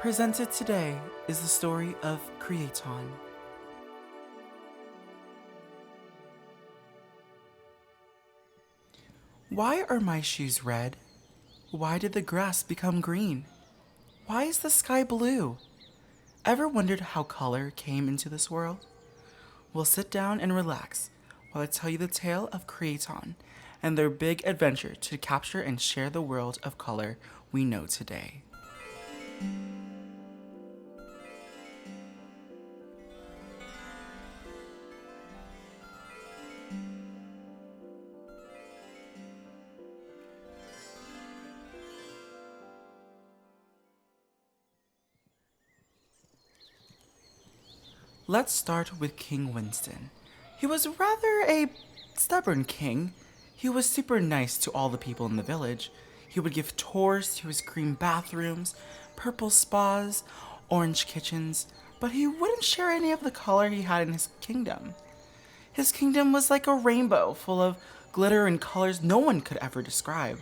Presented today is the story of Creaton. Why are my shoes red? Why did the grass become green? Why is the sky blue? Ever wondered how color came into this world? Well, sit down and relax while I tell you the tale of Creaton and their big adventure to capture and share the world of color we know today. Let's start with King Winston. He was rather a stubborn king. He was super nice to all the people in the village. He would give tours to his green bathrooms, purple spas, orange kitchens, but he wouldn't share any of the color he had in his kingdom. His kingdom was like a rainbow full of glitter and colors no one could ever describe.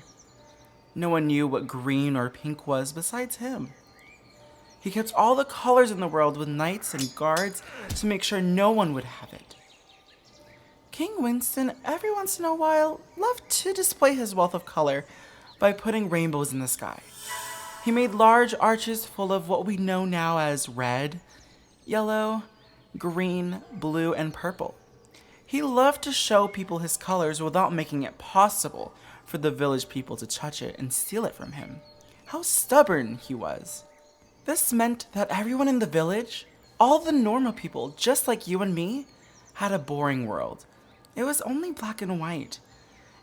No one knew what green or pink was besides him. He kept all the colors in the world with knights and guards to make sure no one would have it. King Winston, every once in a while, loved to display his wealth of color by putting rainbows in the sky. He made large arches full of what we know now as red, yellow, green, blue, and purple. He loved to show people his colors without making it possible for the village people to touch it and steal it from him. How stubborn he was. This meant that everyone in the village, all the normal people just like you and me, had a boring world. It was only black and white.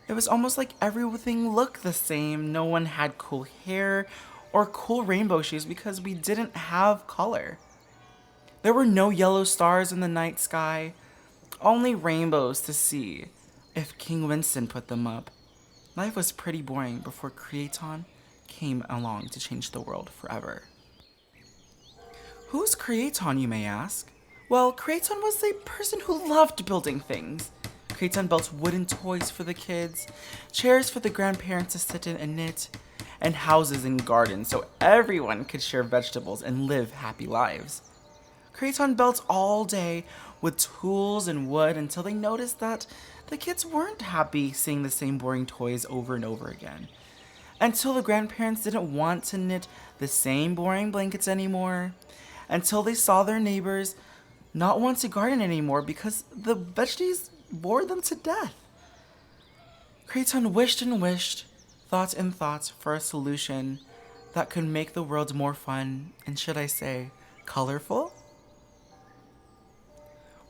It was almost like everything looked the same. No one had cool hair or cool rainbow shoes because we didn't have color. There were no yellow stars in the night sky, only rainbows to see if King Winston put them up. Life was pretty boring before Creaton came along to change the world forever. Who's Creaton, you may ask? Well, Creaton was a person who loved building things. Creaton built wooden toys for the kids, chairs for the grandparents to sit in and knit, and houses and gardens so everyone could share vegetables and live happy lives. Creaton built all day with tools and wood until they noticed that the kids weren't happy seeing the same boring toys over and over again. Until the grandparents didn't want to knit the same boring blankets anymore. Until they saw their neighbors not want to garden anymore because the veggies bored them to death. Creaton wished and wished, thought and thought for a solution that could make the world more fun and, should I say, colorful?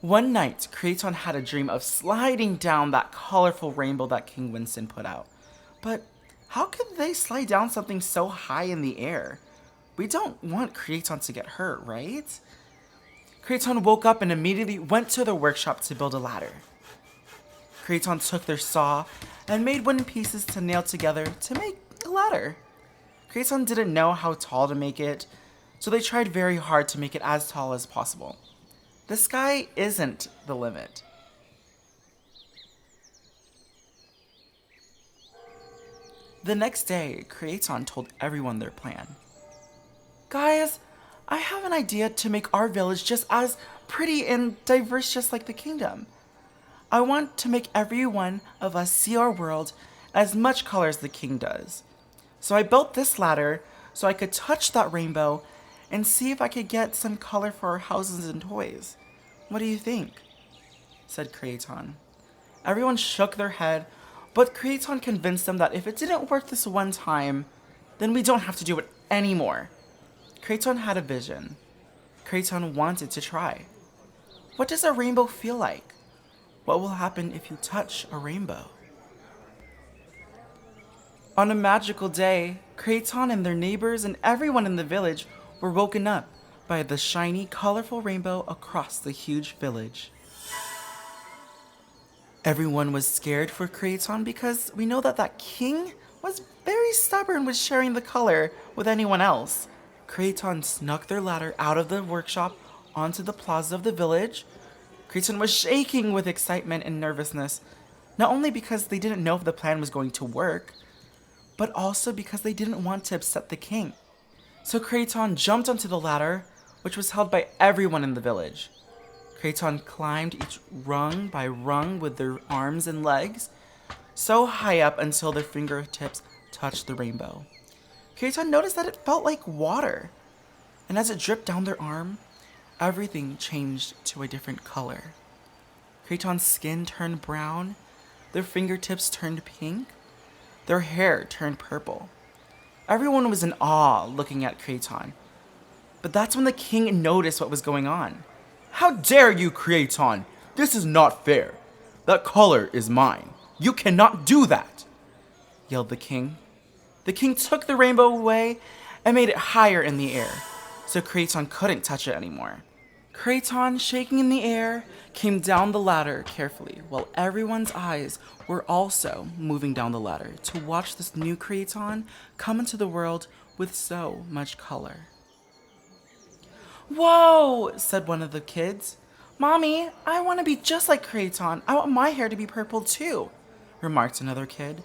One night, Creaton had a dream of sliding down that colorful rainbow that King Winston put out. But how could they slide down something so high in the air? We don't want Creaton to get hurt, right? Creaton woke up and immediately went to the workshop to build a ladder. Creaton took their saw and made wooden pieces to nail together to make a ladder. Creaton didn't know how tall to make it, so they tried very hard to make it as tall as possible. The sky isn't the limit. The next day, Creaton told everyone their plan. Guys, I have an idea to make our village just as pretty and diverse just like the kingdom. I want to make every one of us see our world as much color as the king does. So I built this ladder so I could touch that rainbow and see if I could get some color for our houses and toys. What do you think? Said Creaton. Everyone shook their head, but Creaton convinced them that if it didn't work this one time, then we don't have to do it anymore. Creaton had a vision. Creaton wanted to try. What does a rainbow feel like? What will happen if you touch a rainbow? On a magical day, Creaton and their neighbors and everyone in the village were woken up by the shiny, colorful rainbow across the huge village. Everyone was scared for Creaton because we know that king was very stubborn with sharing the color with anyone else. Creaton snuck their ladder out of the workshop onto the plaza of the village. Creaton was shaking with excitement and nervousness, not only because they didn't know if the plan was going to work, but also because they didn't want to upset the king. So Creaton jumped onto the ladder, which was held by everyone in the village. Creaton climbed each rung by rung with their arms and legs, so high up until their fingertips touched the rainbow. Creaton noticed that it felt like water, and as it dripped down their arm, everything changed to a different color. Creaton's skin turned brown, their fingertips turned pink, their hair turned purple. Everyone was in awe looking at Creaton. But that's when the king noticed what was going on. "How dare you, Creaton? This is not fair. That color is mine. You cannot do that," yelled the king. The king took the rainbow away and made it higher in the air, so Creaton couldn't touch it anymore. Creaton, shaking in the air, came down the ladder carefully, while everyone's eyes were also moving down the ladder to watch this new Creaton come into the world with so much color. "Whoa," said one of the kids. "Mommy, I want to be just like Creaton. I want my hair to be purple too," remarked another kid.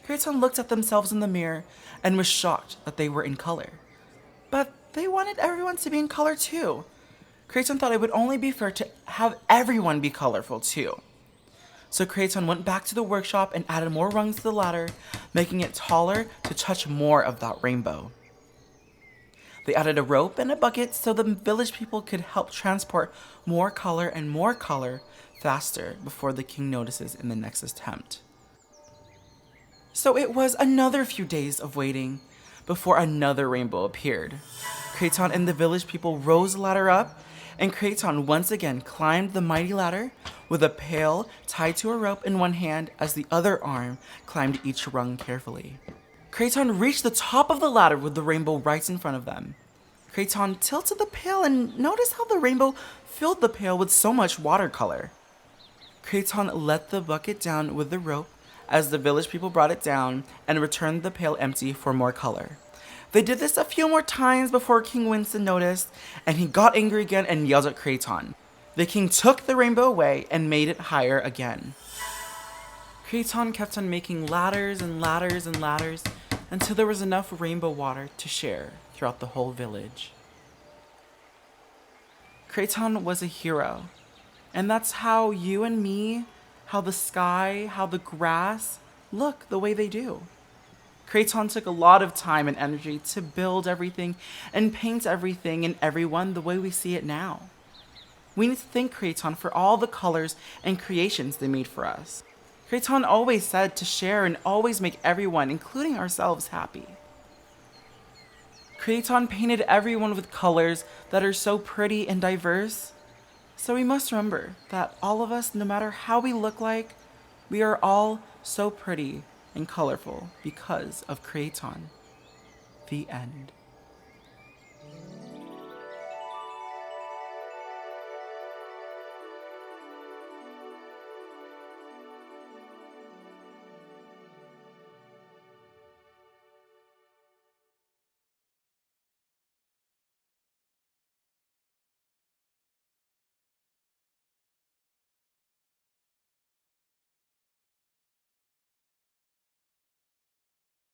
Creaton looked at themselves in the mirror and was shocked that they were in color. But they wanted everyone to be in color too. Creaton thought it would only be fair to have everyone be colorful too. So Creaton went back to the workshop and added more rungs to the ladder, making it taller to touch more of that rainbow. They added a rope and a bucket so the village people could help transport more color faster before the king notices in the next attempt. So it was another few days of waiting before another rainbow appeared. Creaton and the village people rose the ladder up, and Creaton once again climbed the mighty ladder with a pail tied to a rope in one hand as the other arm climbed each rung carefully. Creaton reached the top of the ladder with the rainbow right in front of them. Creaton tilted the pail and noticed how the rainbow filled the pail with so much watercolor. Creaton let the bucket down with the rope as the village people brought it down and returned the pail empty for more color. They did this a few more times before King Winston noticed, and he got angry again and yelled at Creaton. The king took the rainbow away and made it higher again. Creaton kept on making ladders and ladders and ladders until there was enough rainbow water to share throughout the whole village. Creaton was a hero, and that's how you and me, how the sky, how the grass look the way they do. Creaton took a lot of time and energy to build everything and paint everything and everyone the way we see it now. We need to thank Creaton for all the colors and creations they made for us. Creaton always said to share and always make everyone, including ourselves, happy. Creaton painted everyone with colors that are so pretty and diverse. So we must remember that all of us, no matter how we look like, we are all so pretty and colorful because of Creaton. The end.